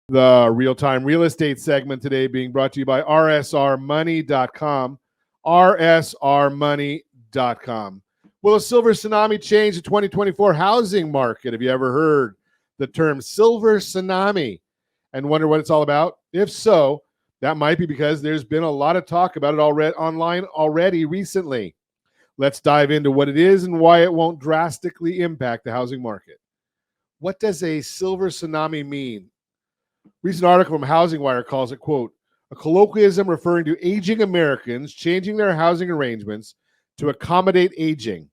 The real-time real estate segment today being brought to you by rsrmoney.com. rsrmoney.com. Will a silver tsunami change the 2024 housing market? Have you ever heard the term silver tsunami and wonder what it's all about? If so, that might be because there's been a lot of talk about it online already recently. Let's dive into what it is and why it won't drastically impact the housing market. What does a silver tsunami mean? Recent article from Housing Wire calls it, quote, a colloquialism referring to aging Americans changing their housing arrangements to accommodate aging.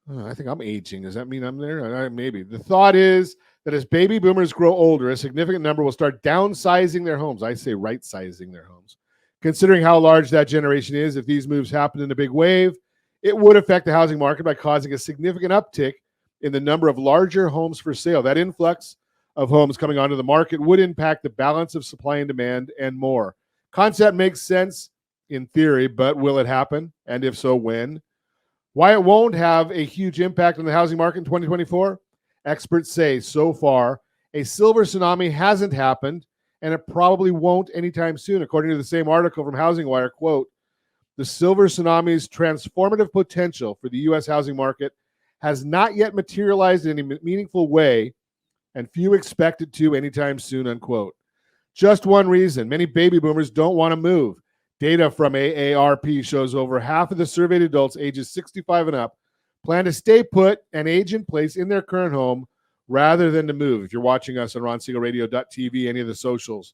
I think I'm aging. Does that mean I'm there? Maybe. The thought is that as baby boomers grow older, a significant number will start downsizing their homes. I say right-sizing their homes. Considering how large that generation is, if these moves happen in a big wave, it would affect the housing market by causing a significant uptick in the number of larger homes for sale. That influx of homes coming onto the market would impact the balance of supply and demand and more. Concept makes sense in theory, but will it happen? And if so, when? Why it won't have a huge impact on the housing market in 2024? Experts say so far a silver tsunami hasn't happened, and it probably won't anytime soon. According to the same article from Housing Wire, quote, the silver tsunami's transformative potential for the U.S. housing market has not yet materialized in any meaningful way, and few expect it to anytime soon, unquote. Just one reason: many baby boomers don't want to move. Data from AARP shows over half of the surveyed adults ages 65 and up plan to stay put and age in place in their current home rather than to move. If you're watching us on RonSiegelRadio.tv, any of the socials,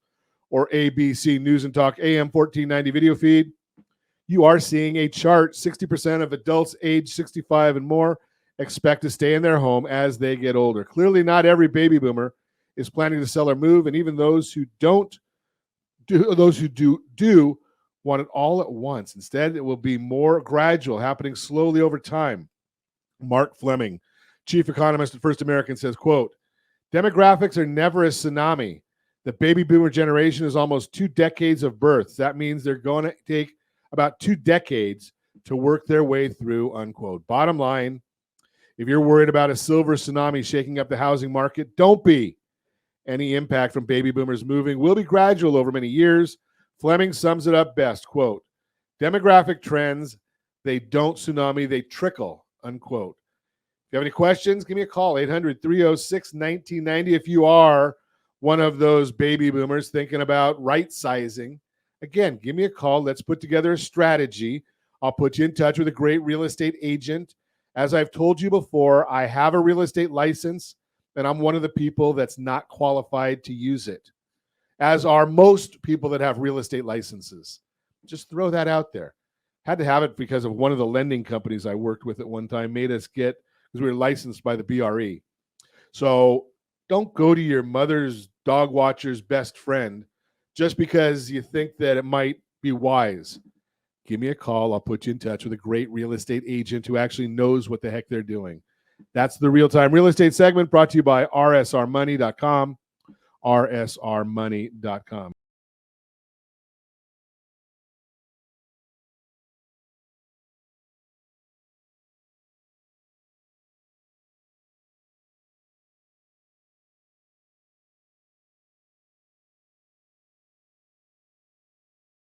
or ABC News and Talk AM 1490 video feed, you are seeing a chart. 60% of adults age 65 and more expect to stay in their home as they get older. Clearly, not every baby boomer is planning to sell or move, and even those who do want it all at once. Instead, it will be more gradual, happening slowly over time. Mark Fleming, chief economist at First American, says, quote, demographics are never a tsunami. The baby boomer generation is almost 2 decades of births. That means they're going to take about 2 decades to work their way through, unquote. Bottom line, if you're worried about a silver tsunami shaking up the housing market, don't be. Any impact from baby boomers moving will be gradual over many years. Fleming sums it up best, quote, demographic trends, they don't tsunami, they trickle, unquote. If you have any questions, give me a call, 800-306-1990. If you are one of those baby boomers thinking about right-sizing, again, give me a call. Let's put together a strategy. I'll put you in touch with a great real estate agent. As I've told you before, I have a real estate license, and I'm one of the people that's not qualified to use it, as are most people that have real estate licenses. Just throw that out there. Had to have it because of one of the lending companies I worked with at one time made us get, because we were licensed by the BRE. So don't go to your mother's dog watcher's best friend just because you think that it might be wise. Give me a call. I'll put you in touch with a great real estate agent who actually knows what the heck they're doing. That's the real-time real estate segment brought to you by rsrmoney.com. rsrmoney.com.